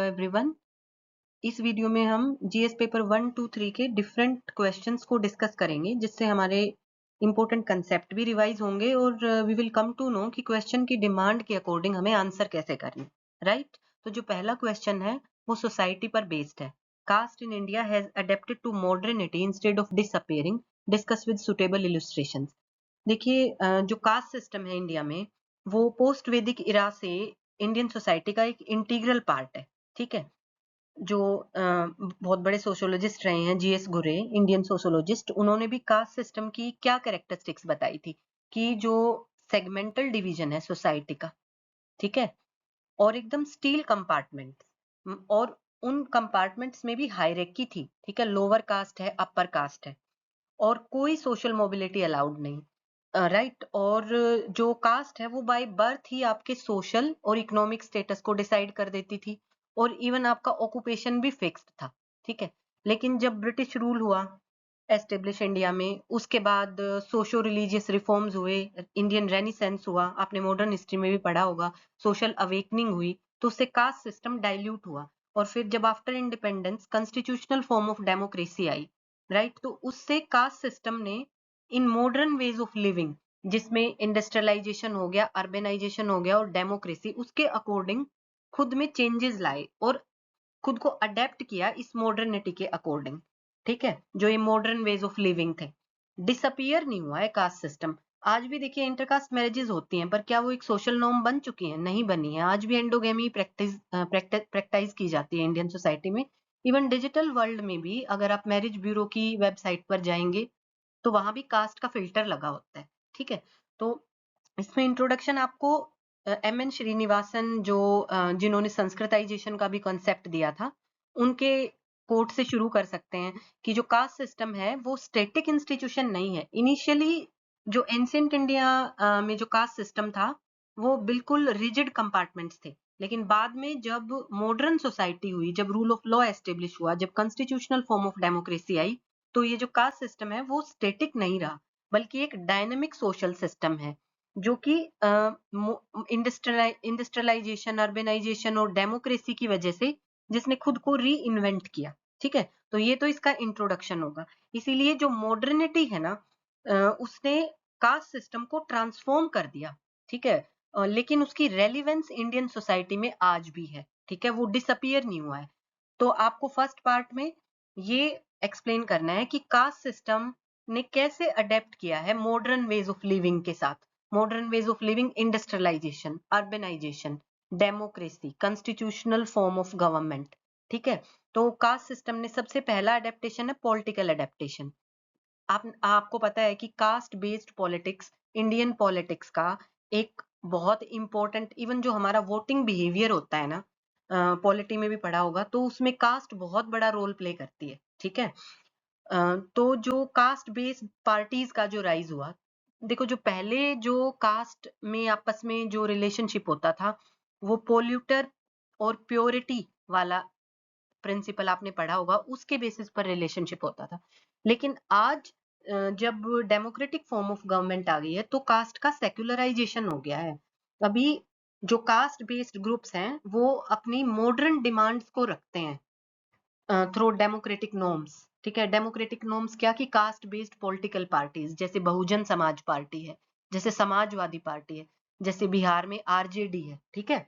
Hello everyone. इस video में हम जीएस पेपर 1, 2, 3 के डिफरेंट क्वेश्चंस को डिस्कस करेंगे, जिससे हमारे इंपॉर्टेंट कंसेप्ट भी रिवाइज होंगे और we will come to know कि क्वेश्चन की डिमांड के अकॉर्डिंग हमें आंसर कैसे करना, राइट। तो जो पहला क्वेश्चन है वो सोसाइटी पर बेस्ड है। Caste in India has adapted to modernity instead of disappearing, discuss with suitable illustrations. देखिए, जो कास्ट सिस्टम है इंडिया में, वो पोस्ट वैदिक इरा से इंडियन सोसाइटी का एक इंटीग्रल पार्ट है। ठीक है। जो बहुत बड़े सोशियोलॉजिस्ट रहे हैं, जीएस गुरे, इंडियन सोशियोलॉजिस्ट, उन्होंने भी कास्ट सिस्टम की क्या कैरेक्टरिस्टिक्स बताई थी कि जो सेगमेंटल डिवीजन है सोसाइटी का, ठीक है, और एकदम स्टील कंपार्टमेंट, और उन कंपार्टमेंट्स में भी हायरार्की थी। ठीक है, लोअर कास्ट है, अपर कास्ट है, और कोई सोशल मोबिलिटी अलाउड नहीं, राइट। और जो कास्ट है वो बाय बर्थ ही आपके सोशल और इकोनॉमिक स्टेटस को डिसाइड कर देती थी, और इवन आपका ऑक्यूपेशन भी फिक्स्ड था। ठीक है। लेकिन जब ब्रिटिश रूल हुआ एस्टेब्लिश इंडिया में, उसके बाद सोशो रिलीजियस रिफॉर्म्स हुए, इंडियन रेनिसेंस हुआ, आपने मॉडर्न हिस्ट्री में भी पढ़ा होगा, सोशल अवेकनिंग हुई, तो उससे कास्ट सिस्टम डाइल्यूट हुआ। और फिर जब after independence constitutional form of democracy I, right, तो उससे कास्ट सिस्टम ने in modern ways of living, जिसमें इंडस्ट्रियलाइजेशन हो गया, अर्बेनाइजेशन हो गया और डेमोक्रेसी, उसके अकॉर्डिंग खुद में चेंजेस लाए और खुद को अडेप्ट किया इस मॉडर्निटी के अकॉर्डिंग। ठीक है, जो ये मॉडर्न वेज ऑफ लिविंग थे, डिसअपियर नहीं हुआ है कास्ट सिस्टम। आज भी देखिए इंटरकास्ट मैरिजेस होती हैं, पर क्या वो एक सोशल नॉर्म बन चुकी है? नहीं बनी है। आज भी एंडोगेमी प्रैक्टिस की जाती है इंडियन सोसाइटी में। इवन डिजिटल वर्ल्ड में भी अगर आप मैरिज ब्यूरो की वेबसाइट पर जाएंगे तो वहां भी कास्ट का फिल्टर लगा होता है। ठीक है। तो इसमें इंट्रोडक्शन आपको एम एन श्रीनिवासन, जो जिन्होंने संस्कृताइजेशन का भी कॉन्सेप्ट दिया था, उनके कोट से शुरू कर सकते हैं कि जो कास्ट सिस्टम है वो स्टैटिक इंस्टीट्यूशन नहीं है। इनिशियली जो एंशिएंट इंडिया में जो कास्ट सिस्टम था वो बिल्कुल रिजिड कंपार्टमेंट्स थे, लेकिन बाद में जब मॉडर्न सोसाइटी हुई, जब रूल ऑफ लॉ एस्टेब्लिश हुआ, जब कॉन्स्टिट्यूशनल फॉर्म ऑफ डेमोक्रेसी आई, तो ये जो कास्ट सिस्टम है वो स्टैटिक नहीं रहा, बल्कि एक डायनेमिक सोशल सिस्टम है, जो कि इंडस्ट्रियलाइजेशन, अर्बेनाइजेशन और डेमोक्रेसी की वजह से जिसने खुद को री इन्वेंट किया। ठीक है। तो ये तो इसका इंट्रोडक्शन होगा। इसीलिए जो मॉडर्निटी है ना, उसने कास्ट सिस्टम को ट्रांसफॉर्म कर दिया। ठीक है। लेकिन उसकी रेलिवेंस इंडियन सोसाइटी में आज भी है। ठीक है, वो डिसअपियर नहीं हुआ है। तो आपको फर्स्ट पार्ट में ये एक्सप्लेन करना है कि कास्ट सिस्टम ने कैसे अडेप्ट किया है मॉडर्न वेज ऑफ लिविंग के साथ। Modern ways of living, industrialisation, urbanisation, democracy, constitutional form of government. ठीक है। तो कास्ट सिस्टम ने सबसे पहला अडेप्टेशन है पॉलिटिकल अडेप्टेशन। आपको पता है कि caste based politics Indian politics का एक बहुत इंपॉर्टेंट, इवन जो हमारा वोटिंग बिहेवियर होता है ना, पॉलिटी में भी पढ़ा होगा, तो उसमें कास्ट बहुत बड़ा रोल प्ले करती है। ठीक है। तो जो कास्ट बेस्ड पार्टीज का जो राइज हुआ, देखो जो पहले जो कास्ट में आपस में जो रिलेशनशिप होता था वो पोल्यूटर और प्योरिटी वाला प्रिंसिपल आपने पढ़ा होगा, उसके बेसिस पर रिलेशनशिप होता था। लेकिन आज जब डेमोक्रेटिक फॉर्म ऑफ गवर्नमेंट आ गई है तो कास्ट का सेक्युलराइजेशन हो गया है। अभी जो कास्ट बेस्ड ग्रुप्स हैं वो अपनी मॉडर्न डिमांड्स को रखते हैं थ्रू डेमोक्रेटिक नॉर्म्स। ठीक है, डेमोक्रेटिक नॉर्म्स क्या कि कास्ट बेस्ड पॉलिटिकल पार्टीज, जैसे बहुजन समाज पार्टी है, जैसे समाजवादी पार्टी है, जैसे बिहार में आरजेडी है। ठीक है।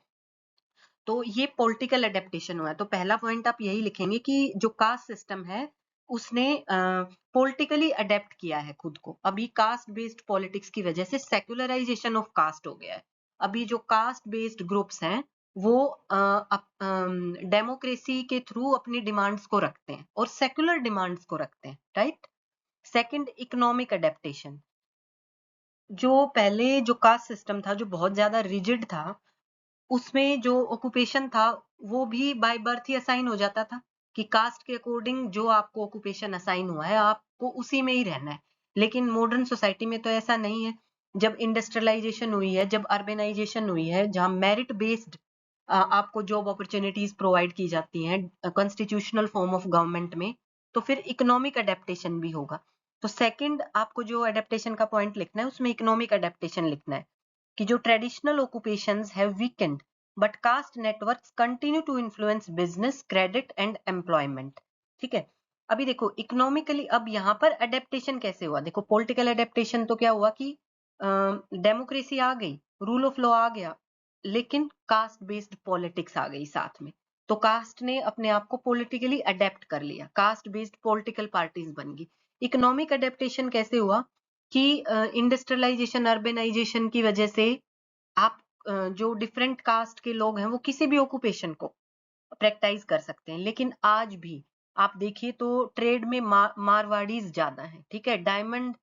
तो ये पॉलिटिकल अडेप्टेशन हुआ है। तो पहला पॉइंट आप यही लिखेंगे कि जो कास्ट सिस्टम है उसने पॉलिटिकली अडेप्ट किया है खुद को। अभी कास्ट बेस्ड पॉलिटिक्स की वजह से सेक्युलराइजेशन ऑफ कास्ट हो गया है। अभी जो कास्ट बेस्ड ग्रुप्स हैं वो डेमोक्रेसी के थ्रू अपनी डिमांड्स को रखते हैं और सेक्युलर डिमांड्स को रखते हैं, राइट। Second, economic adaptation. जो पहले जो कास्ट सिस्टम था जो बहुत ज्यादा रिजिड था, उसमें जो ऑक्यूपेशन था वो भी बाय बर्थ ही असाइन हो जाता था कि कास्ट के अकॉर्डिंग जो आपको ऑक्यूपेशन असाइन हुआ है आपको उसी में ही रहना है। लेकिन मॉडर्न सोसाइटी में तो ऐसा नहीं है। जब इंडस्ट्रियलाइजेशन हुई है, जब अर्बेनाइजेशन हुई है, जहां मेरिट बेस्ड आपको जॉब अपॉर्चुनिटीज प्रोवाइड की जाती हैं कॉन्स्टिट्यूशनल फॉर्म ऑफ गवर्नमेंट में, तो फिर इकोनॉमिक अडेप्टेशन भी होगा। तो सेकंड आपको जो अडेप्टेशन का पॉइंट लिखना है उसमें इकोनॉमिक अडेप्टेशन लिखना है कि जो traditional occupations have weakened, but caste networks continue to influence business, credit and employment. ठीक है, अभी देखो इकोनॉमिकली अब यहाँ पर अडेप्टेशन कैसे हुआ। देखो पॉलिटिकल अडेप्टेशन तो क्या हुआ कि डेमोक्रेसी आ गई, रूल ऑफ लॉ आ गया, लेकिन कास्ट बेस्ड पॉलिटिक्स आ गई साथ में। तो कास्ट ने अपने आप को पॉलिटिकली अडेप्ट कर लिया, कास्ट बेस्ड पॉलिटिकल पार्टीज बन गई। इकोनॉमिक अडेप्टेशन कैसे हुआ कि इंडस्ट्रियलाइजेशन, अर्बेनाइजेशन की वजह से आप जो डिफरेंट कास्ट के लोग हैं वो किसी भी ऑक्यूपेशन को प्रैक्टिस कर सकते हैं। लेकिन आज भी आप देखिए तो ट्रेड में मारवाड़ीज ज्यादा है। ठीक है, डायमंड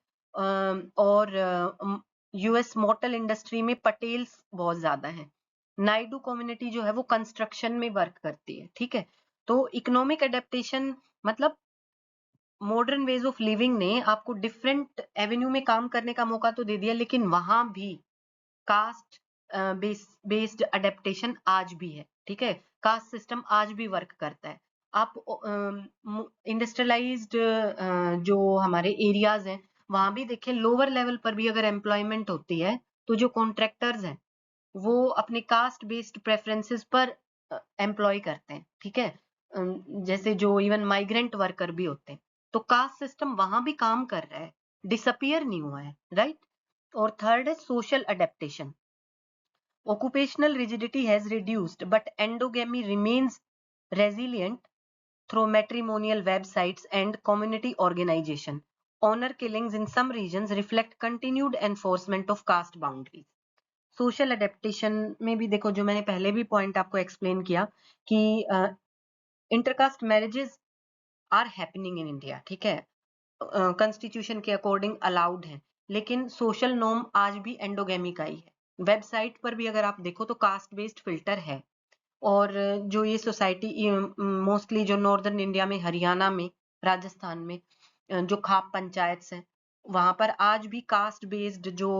और यूएस मोटर इंडस्ट्री में पटेल्स बहुत ज्यादा हैं। नायडू कम्युनिटी जो है वो कंस्ट्रक्शन में वर्क करती है। ठीक है, तो इकोनॉमिक अडेप्टेशन मतलब मॉडर्न वेज ऑफ लिविंग ने आपको डिफरेंट एवेन्यू में काम करने का मौका तो दे दिया, लेकिन वहां भी कास्ट बेस्ड अडेप्टेशन आज भी है। ठीक है, कास्ट सिस्टम आज भी वर्क करता है। आप इंडस्ट्रियलाइज्ड जो हमारे एरियाज हैं वहां भी देखिए लोअर लेवल पर भी अगर एम्प्लॉयमेंट होती है तो जो कॉन्ट्रैक्टर्स हैं वो अपने कास्ट बेस्ड प्रेफरेंसेस पर एम्प्लॉय करते हैं। ठीक है, जैसे जो इवन माइग्रेंट वर्कर भी होते हैं। तो कास्ट सिस्टम वहां भी काम कर रहा है, डिसअपियर नहीं हुआ है। राइट। और थर्ड है social adaptation. Occupational rigidity has reduced, but endogamy remains resilient through matrimonial websites and community organization. Honor killings in some regions reflect continued enforcement of caste boundaries. Social adaptation में भी देखो, जो मैंने पहले भी point आपको explain किया कि intercaste marriages are happening in India. ठीक है, कॉन्स्टिट्यूशन के अकॉर्डिंग अलाउड है, लेकिन सोशल नॉर्म आज भी एंडोगेमी का ही है। वेबसाइट पर भी अगर आप देखो तो कास्ट बेस्ड फिल्टर है। और जो ये सोसाइटी मोस्टली जो नॉर्दर्न इंडिया में, हरियाणा में, राजस्थान में जो खाप पंचायत है वहां पर आज भी कास्ट बेस्ड जो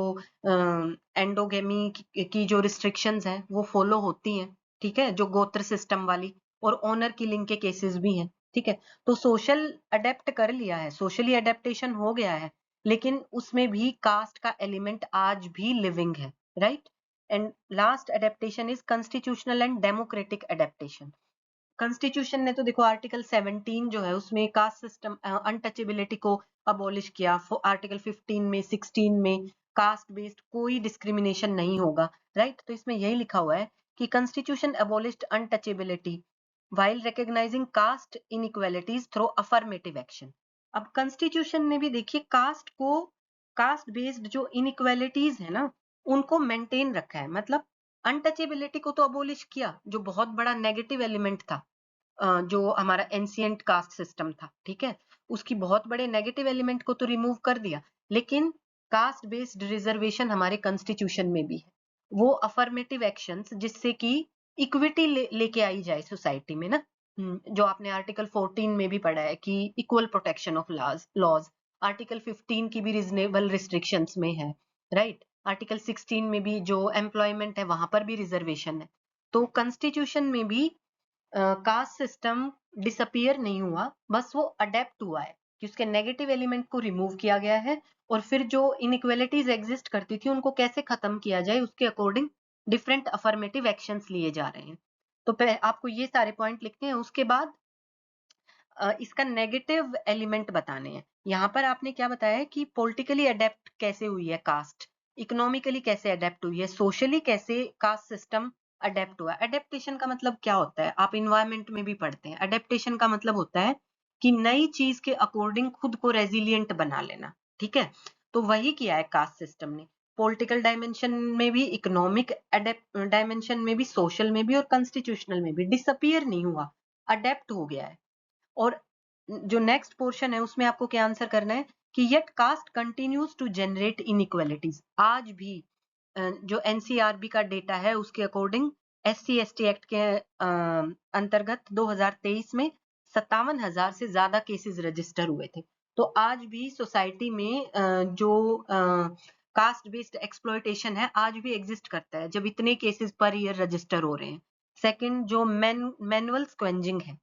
एंडोगेमी की जो रिस्ट्रिक्शंस हैं वो फॉलो होती हैं। ठीक है, जो गोत्र सिस्टम वाली, और ऑनर किलिंग के केसेस भी हैं। ठीक है, तो सोशल अडेप्ट कर लिया है, सोशली अडेप्टेशन हो गया है, लेकिन उसमें भी कास्ट का एलिमेंट आज भी लिविंग है। Right. And last adaptation is constitutional and democratic adaptation. Constitution ने तो देखो आर्टिकल 17 जो है उसमें कास्ट सिस्टम अनटचेबिलिटी को अबॉलिश किया। आर्टिकल 15 में, 16 में कास्ट बेस्ड कोई डिस्क्रिमिनेशन नहीं होगा। राइट। तो इसमें यही लिखा हुआ है कि constitution abolished untouchability while recognizing caste inequalities through affirmative action। अब कॉन्स्टिट्यूशन ने भी देखिए कास्ट को, कास्ट बेस्ड जो इनइक्वालिटीज है ना उनको मेंटेन रखा है। मतलब अनटचेबिलिटी को तो अबोलिश किया, जो बहुत बड़ा नेगेटिव एलिमेंट था, जो हमारा एंशियंट कास्ट सिस्टम था। ठीक है, उसकी बहुत बड़े नेगेटिव एलिमेंट को तो रिमूव कर दिया, लेकिन कास्ट बेस्ड रिजर्वेशन हमारे कॉन्स्टिट्यूशन में भी है। वो अफर्मेटिव एक्शंस जिससे कि इक्विटी लेके आई जाए सोसाइटी में ना। जो आपने आर्टिकल 14 में भी पढ़ा है कि equal protection of laws. Article 15 की भी रीजनेबल रिस्ट्रिक्शंस में है। राइट। आर्टिकल 16 में भी जो एम्प्लॉयमेंट है वहां पर भी रिजर्वेशन है। तो कॉन्स्टिट्यूशन में भी कास्ट सिस्टम डिसअपियर नहीं हुआ, बस वो अडेप्ट हुआ है कि उसके नेगेटिव एलिमेंट को रिमूव किया गया है, और फिर जो इनइक्वालिटीज एग्जिस्ट करती थी उनको कैसे खत्म किया जाए उसके अकॉर्डिंग डिफरेंट अफर्मेटिव एक्शंस लिए जा रहे हैं। तो आपको ये सारे पॉइंट लिखने हैं, उसके बाद इसका नेगेटिव एलिमेंट बताने हैं। यहाँ पर आपने क्या बताया है कि पॉलिटिकली अडेप्ट कैसे हुई है कास्ट, इकोनॉमिकली कैसे अडेप्ट हुई है, सोशली कैसे कास्ट सिस्टम अडेप्ट हुआ। अडेप्टेशन का मतलब क्या होता है, आप इन्वायरमेंट में भी पढ़ते हैं। अडेप्टेशन का मतलब होता है कि नई चीज के अकॉर्डिंग खुद को रेजिलियंट बना लेना। ठीक है, तो वही किया है कास्ट सिस्टम ने, पॉलिटिकल डायमेंशन में भी, इकोनॉमिक डायमेंशन में भी, सोशल में भी, और कॉन्स्टिट्यूशनल में भी। डिसअपियर नहीं हुआ, अडेप्ट हो गया है। और जो नेक्स्ट पोर्शन है उसमें आपको क्या आंसर करना है कि yet caste continues to generate inequalities. आज भी जो एनसीआरबी का डेटा है उसके अकॉर्डिंग SC/ST एक्ट के अंतर्गत 2023 में 57,000 से ज्यादा केसेस रजिस्टर हुए थे। तो आज भी सोसाइटी में जो कास्ट बेस्ड एक्सप्लॉयटेशन है आज भी एग्जिस्ट करता है, जब इतने केसेस पर ईयर रजिस्टर हो रहे हैं। सेकंड, जो मैनुअल स्क्वेंजिंग है,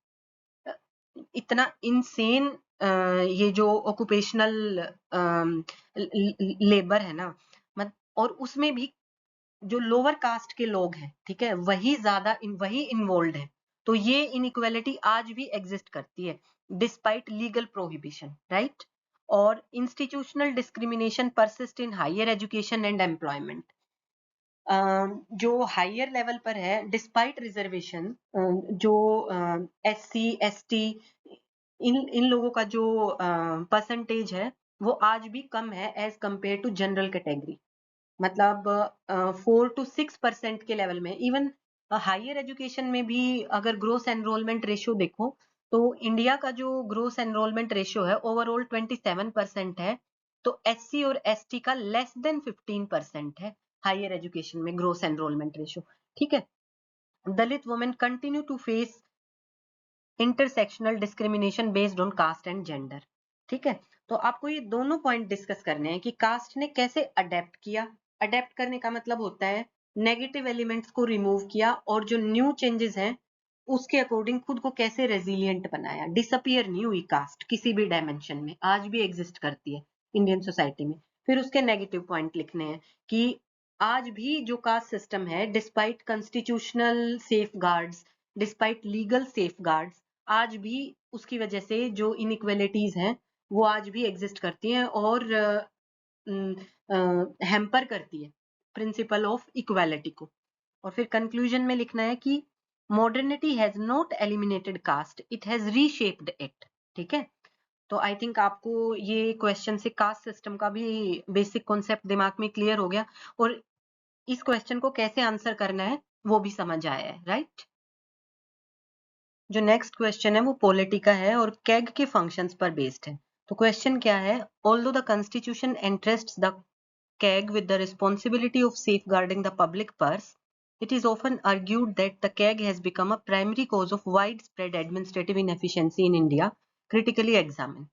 इतना इनसेन ये जो ऑक्यूपेशनल लेबर है ना, और उसमें भी जो लोअर कास्ट के लोग हैं, ठीक है, वही इन्वॉल्व है। तो ये इनइक्वालिटी आज भी एग्जिस्ट करती है डिस्पाइट लीगल प्रोहिबिशन, राइट। और institutional discrimination persist in higher education and employment. जो हायर लेवल पर है, डिस्पाइट रिजर्वेशन, जो SC ST इन लोगों का जो परसेंटेज है वो आज भी कम है as compare to general category. मतलब 4 to 6% के लेवल में। इवन हायर एजुकेशन में भी अगर ग्रोस एनरोलमेंट रेशियो देखो तो इंडिया का जो ग्रोस एनरोलमेंट रेशियो है ओवरऑल 27% है। तो SC और ST का लेस देन 15% है हायर एजुकेशन में ग्रोस एनरोलमेंट रेशियो, ठीक है। Dalit women continue to face intersectional discrimination based on caste and gender, ठीक है। तो आपको ये दोनों पॉइंट डिस्कस करने हैं कि कास्ट ने कैसे अडेप्ट किया। अडेप्ट करने का मतलब होता है नेगेटिव एलिमेंट्स को रिमूव किया और जो न्यू चेंजेस हैं उसके अकॉर्डिंग खुद को कैसे रेजिलिएंट बनाया। डिसअपियर नहीं हुई कास्ट किसी भी डायमेंशन में, आज भी एग्जिस्ट करती है इंडियन सोसाइटी में। फिर उसके नेगेटिव पॉइंट लिखने हैं कि आज भी जो कास्ट सिस्टम है despite constitutional safeguards, despite legal safeguards, आज भी उसकी वजह से जो इनइक्वालिटीज हैं वो आज भी एग्जिस्ट करती हैं और हैम्पर करती है प्रिंसिपल ऑफ इक्वालिटी को। और फिर कंक्लूजन में लिखना है कि modernity has not eliminated caste, it has reshaped it, ठीक है। तो आई थिंक आपको ये क्वेश्चन से कास्ट सिस्टम का भी बेसिक कॉन्सेप्ट दिमाग में क्लियर हो गया और इस क्वेश्चन को कैसे आंसर करना है वो भी समझ आया है, राइट। जो नेक्स्ट क्वेश्चन है वो पॉलिटी का है और कैग के फंक्शंस पर बेस्ड है। तो क्वेश्चन क्या है, although the constitution entrusts the CAG with the responsibility of safeguarding the public purse, it is often argued that the CAG has become a primary cause of widespread administrative inefficiency in India. Critically examine.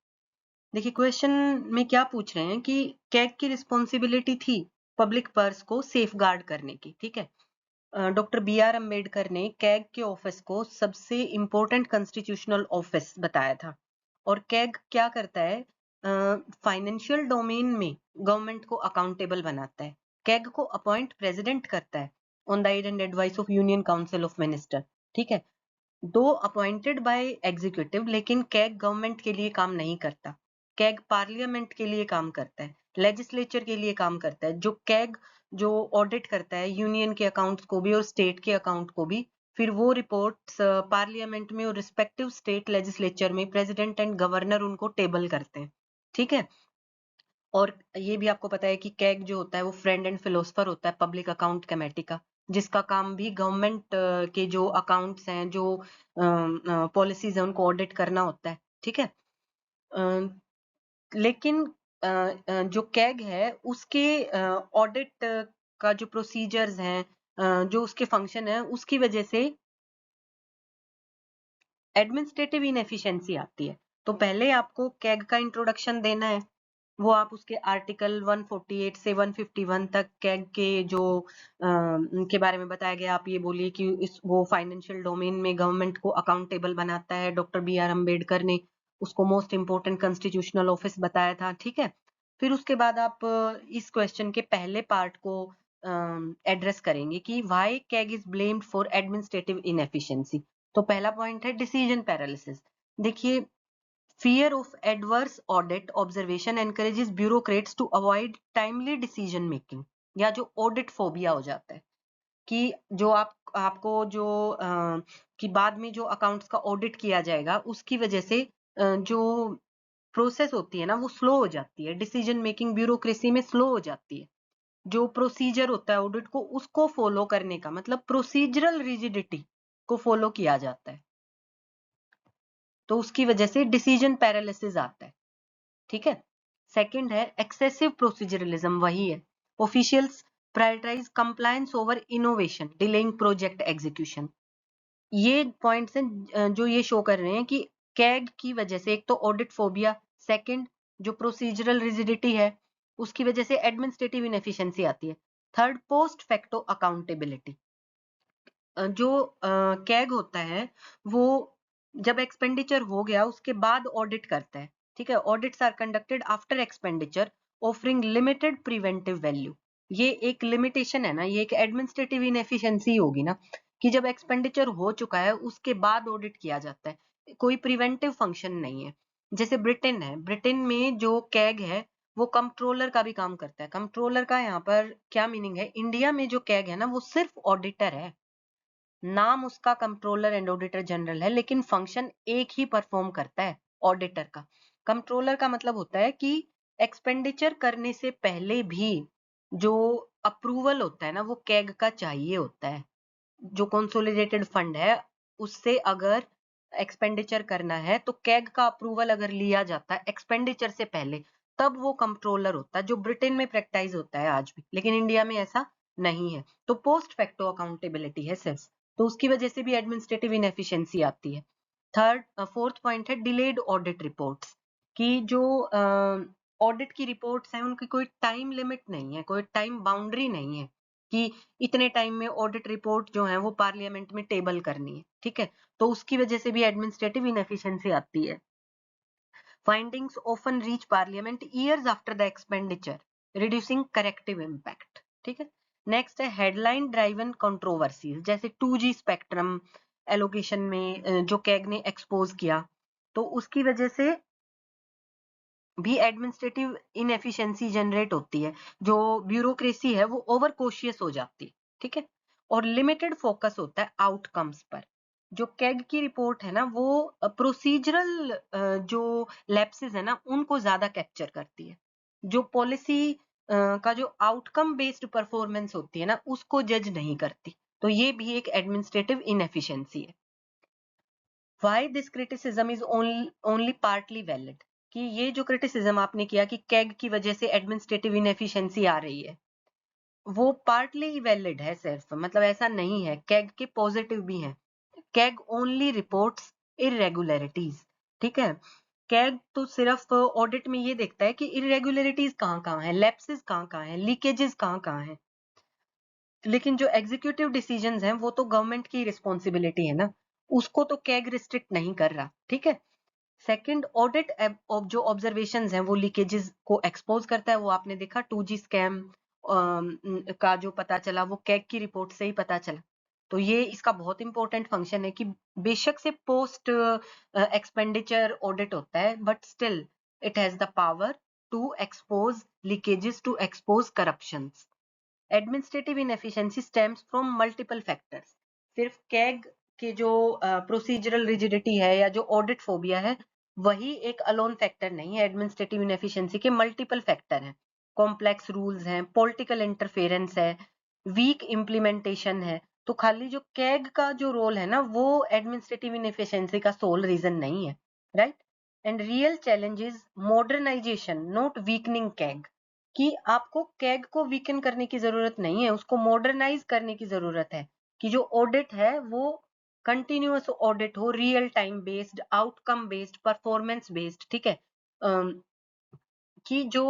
देखिए question में क्या पूछ रहे हैं कि CAG की responsibility थी public purse को सेफ गार्ड करने की, ठीक है। डॉक्टर BR अम्बेडकर ने कैग के ऑफिस को सबसे इम्पोर्टेंट कॉन्स्टिट्यूशनल ऑफिस बताया था। और कैग क्या करता है, फाइनेंशियल डोमेन में गवर्नमेंट को अकाउंटेबल बनाता है। कैग को अपॉइंट प्रेसिडेंट करता है on the aid and advice of union council of minister, ठीक है। दो अपॉइंटेड बाय एग्जीक्यूटिव, लेकिन कैग गवर्नमेंट के लिए काम नहीं करता। कैग पार्लियामेंट के लिए काम करता है, लेजिस्लेचर के लिए काम करता है। जो कैग जो ऑडिट करता है यूनियन के अकाउंट्स को भी और स्टेट के अकाउंट को भी, फिर वो रिपोर्ट्स पार्लियामेंट में और रिस्पेक्टिव स्टेट लेजिस्लेचर में प्रेसिडेंट एंड गवर्नर उनको टेबल करते हैं, ठीक है। और ये भी आपको पता है कि कैग जो होता है वो फ्रेंड एंड फिलोसफर होता है पब्लिक अकाउंट कमेटी का, जिसका काम भी गवर्नमेंट के जो अकाउंट्स हैं, जो पॉलिसीज हैं, उनको ऑडिट करना होता है, ठीक है। लेकिन जो कैग है उसके ऑडिट का जो प्रोसीजर्स हैं, जो उसके फंक्शन है, उसकी वजह से एडमिनिस्ट्रेटिव इनएफिशिएंसी आती है। तो पहले आपको कैग का इंट्रोडक्शन देना है, वो आप उसके आर्टिकल 148 से 151 तक कैग के जो के बारे में बताया गया। आप ये बोलिए कि वो फाइनेंशियल डोमेन में गवर्नमेंट को अकाउंटेबल बनाता है। डॉक्टर BR अम्बेडकर ने उसको मोस्ट इंपोर्टेंट कॉन्स्टिट्यूशनल ऑफिस बताया था, ठीक है। फिर उसके बाद आप इस क्वेश्चन के पहले पार्ट को एड्रेस करेंगे कि why CAG is blamed for administrative inefficiency. तो पहला पॉइंट है डिसीजन पैरालिसिस। देखिए, fear of adverse audit observation encourages bureaucrats to avoid timely decision making, या जो ऑडिट फोबिया हो जाता है कि जो आपको जो कि बाद में जो अकाउंट्स का ऑडिट किया जाएगा उसकी वजह से जो प्रोसेस होती है ना वो स्लो हो जाती है, डिसीजन मेकिंग ब्यूरोक्रेसी में स्लो हो जाती है। जो प्रोसीजर होता है ऑडिट को उसको फॉलो करने का मतलब प्रोसीजरल रिजिडिटी को फॉलो किया जाता है, तो उसकी वजह से डिसीजन पैरालिसिस आता है, ठीक है। सेकंड है एक्सेसिव प्रोसीजरलिज्म, वही है officials prioritise compliance over innovation delaying project execution. ये पॉइंट्स हैं जो ये शो कर रहे हैं कि कैग की वजह से एक तो ऑडिट फोबिया, सेकंड जो प्रोसीजरल रिजिडिटी है उसकी वजह से एडमिनिस्ट्रेटिव इनएफिशिएंसी आती है, थर्ड पोस्ट फैक्टो अकाउंटेबिलिटी। जो कैग होता है वो जब एक्सपेंडिचर हो गया उसके बाद ऑडिट करता है, ठीक है। Audits are conducted after expenditure offering limited preventive value. ये एक लिमिटेशन है ना, ये एक एडमिनिस्ट्रेटिव इनएफिशिएंसी होगी ना, कि जब एक्सपेंडिचर हो चुका है उसके बाद ऑडिट किया जाता है, कोई प्रिवेंटिव फंक्शन नहीं है। जैसे ब्रिटेन है, ब्रिटेन में जो कैग है वो कंट्रोलर का भी काम करता है। कंट्रोलर का यहाँ पर क्या मीनिंग है, इंडिया में जो कैग है ना वो सिर्फ ऑडिटर है, नाम उसका कंट्रोलर एंड ऑडिटर जनरल है, लेकिन फंक्शन एक ही परफॉर्म करता है, ऑडिटर का। कंट्रोलर का मतलब होता है कि एक्सपेंडिचर करने से पहले भी जो अप्रूवल होता है ना वो कैग का चाहिए होता है। जो कंसोलिडेटेड फंड है उससे अगर एक्सपेंडिचर करना है तो कैग का अप्रूवल अगर लिया जाता है एक्सपेंडिचर से पहले, तब वो कंट्रोलर होता है, जो ब्रिटेन में प्रैक्टिस होता है आज भी, लेकिन इंडिया में ऐसा नहीं है। तो पोस्ट फैक्टो अकाउंटेबिलिटी है सिर्फ, तो उसकी वजह से भी एडमिनिस्ट्रेटिव इनएफिशिएंसी आती है। फोर्थ पॉइंट है डिलेड ऑडिट रिपोर्ट्स, कि जो ऑडिट की रिपोर्ट्स हैं उनकी कोई टाइम लिमिट नहीं है, कोई टाइम बाउंड्री नहीं है कि इतने टाइम में ऑडिट रिपोर्ट जो है वो पार्लियामेंट में टेबल करनी है, ठीक है। तो उसकी वजह से भी एडमिनिस्ट्रेटिव इनएफिशिएंसी आती है। Findings often reach parliament years after the expenditure, reducing corrective impact, ठीक है। नेक्स्ट है हेडलाइन ड्राइवन कंट्रोवर्सीज, जैसे 2G स्पेक्ट्रम एलोकेशन में जो कैग ने एक्सपोज किया, तो उसकी वजह से भी एडमिनिस्ट्रेटिव इनएफिशिएंसी जनरेट होती है। जो ब्यूरोक्रेसी है वो ओवर कोशियस हो जाती है, ठीक है। और लिमिटेड फोकस होता है आउटकम्स पर। जो कैग की रिपोर्ट है ना वो प्रोसीजरल जो लैप्सेस है ना उनको ज्यादा कैप्चर करती है। जो पॉलिसी का जो आउटकम बेस्ड परफॉर्मेंस होती है ना उसको जज नहीं करती। तो ये भी एक एडमिनिस्ट्रेटिव इनएफिशिएंसी है। Why this criticism is only partly valid, कि ये जो क्रिटिसिज्म आपने किया कि कैग की वजह से एडमिनिस्ट्रेटिव इनएफिशिएंसी आ रही है, वो पार्टली वैलिड है सिर्फ, मतलब ऐसा नहीं है, कैग के पॉजिटिव भी हैं। कैग ओनली रिपोर्ट्स इरेगुलरिटीज, ठीक है। कैग तो सिर्फ ऑडिट में ये देखता है कि इरेगुलरिटीज कहाँ कहाँ है, लैप्सेस कहाँ कहाँ है, लीकेजेस कहाँ कहाँ है, लेकिन जो एग्जीक्यूटिव डिसीजंस हैं वो तो गवर्नमेंट की रिस्पॉन्सिबिलिटी है ना, उसको तो कैग रिस्ट्रिक्ट नहीं कर रहा, ठीक है। सेकंड, ऑडिट जो ऑब्जर्वेशंस हैं वो लीकेजेस को एक्सपोज करता है। वो आपने देखा 2G स्कैम का जो पता चला वो कैग की रिपोर्ट से ही पता चला। तो ये इसका बहुत इंपॉर्टेंट फंक्शन है कि बेशक से पोस्ट एक्सपेंडिचर ऑडिट होता है, but still it has the power to expose leakages, to expose corruptions. Administrative inefficiency stems from multiple factors. सिर्फ कैग के जो प्रोसीजरल रिजिडिटी है या जो ऑडिट फोबिया है वही एक अलोन फैक्टर नहीं है। एडमिनिस्ट्रेटिव इनएफिशिएंसी के मल्टीपल फैक्टर हैं, कॉम्प्लेक्स रूल्स हैं, पॉलिटिकल इंटरफेरेंस है, वीक इम्प्लीमेंटेशन है। तो खाली जो कैग का जो रोल है ना वो एडमिनिस्ट्रेटिव इनएफिशिएंसी का सोल रीजन नहीं है, right. And real challenge is modernisation, not weakening CAG, कि आपको कैग को वीकन करने की जरूरत नहीं है, उसको मॉडर्नाइज करने की जरूरत है, कि जो ऑडिट है वो कंटिन्यूअस ऑडिट हो, real time based, outcome based, performance based, ठीक है। कि जो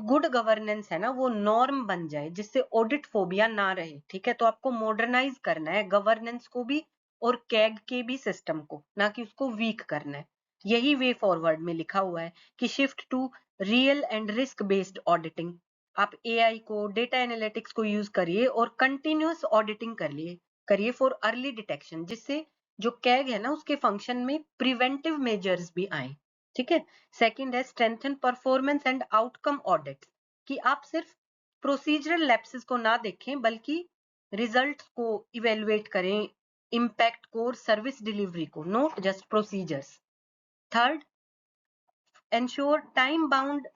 गुड गवर्नेंस है ना वो नॉर्म बन जाए, जिससे ऑडिट फोबिया ना रहे, ठीक है। तो आपको मॉडर्नाइज करना है गवर्नेंस को भी और कैग के भी सिस्टम को, ना कि उसको वीक करना है। यही वे फॉरवर्ड में लिखा हुआ है कि shift to real and risk based auditing. आप एआई को, डेटा एनालिटिक्स को यूज करिए और कंटिन्यूअस ऑडिटिंग करिए फॉर अर्ली डिटेक्शन, जिससे जो कैग है ना उसके फंक्शन में प्रिवेंटिव मेजर्स भी आए, ठीक है। सेकंड है strengthen performance and outcome audit, कि आप सिर्फ प्रोसीजरल लैप्सेस को ना देखें बल्कि रिजल्ट्स को इवेलुएट करें, इम्पैक्ट को और सर्विस डिलीवरी को, not just procedures. Third, ensure time bound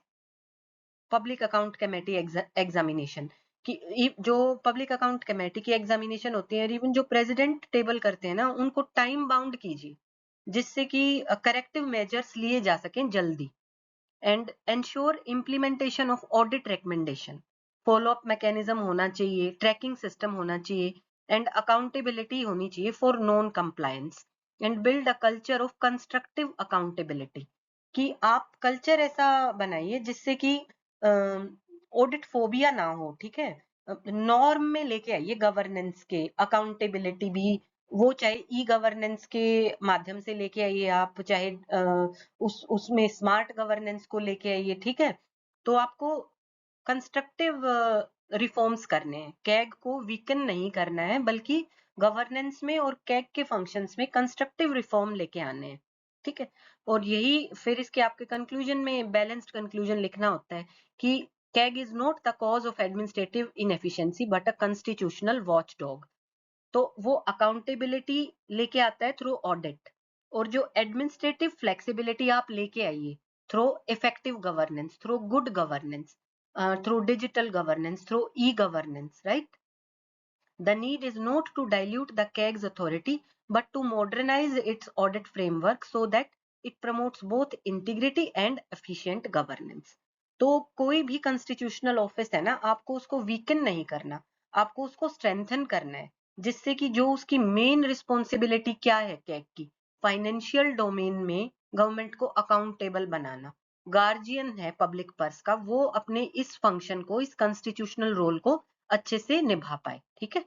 public account committee examination, कि जो पब्लिक अकाउंट कमेटी की एग्जामिनेशन होती है, इवन जो प्रेसिडेंट टेबल करते हैं ना उनको टाइम बाउंड कीजिए, जिससे कि करेक्टिव मेजर्स लिए जा सकें जल्दी। And ensure implementation of audit recommendation, follow up mechanism होना चाहिए, ट्रैकिंग सिस्टम होना चाहिए एंड अकाउंटेबिलिटी होनी चाहिए for non compliance. And build a culture of constructive accountability, कि आप कल्चर ऐसा बनाइए जिससे कि ऑडिट फोबिया ना हो, ठीक है। नॉर्म में लेके आइए गवर्नेंस के, अकाउंटेबिलिटी भी, वो चाहे ई गवर्नेंस के माध्यम से लेके आइए आप, चाहे उसमें स्मार्ट गवर्नेंस को लेके आइए, ठीक है। तो आपको कंस्ट्रक्टिव रिफॉर्म्स करने हैं, कैग को वीकन नहीं करना है, बल्कि गवर्नेंस में और कैग के फंक्शंस में कंस्ट्रक्टिव रिफॉर्म लेके आने हैं। ठीक है, और यही फिर इसके आपके कंक्लूजन में बैलेंस्ड कंक्लूजन लिखना होता है कि CAG is not the cause of administrative inefficiency but a constitutional watchdog. तो वो अकाउंटेबिलिटी लेके आता है थ्रू ऑडिट, और जो एडमिनिस्ट्रेटिव फ्लेक्सिबिलिटी आप लेके आइए through effective governance, through good governance, through digital governance, through e governance, right? The need is not to dilute the CAG's authority, but to modernize its audit framework so that it promotes both integrity and efficient governance. तो कोई भी constitutional office है ना, आपको उसको weaken नहीं करना, आपको उसको स्ट्रेंथन करना है, जिससे कि जो उसकी मेन रिस्पॉन्सिबिलिटी क्या है कैग की, फाइनेंशियल डोमेन में गवर्नमेंट को अकाउंटेबल बनाना, गार्जियन है पब्लिक पर्स का, वो अपने इस फंक्शन को, इस कॉन्स्टिट्यूशनल रोल को अच्छे से निभा पाए। ठीक है।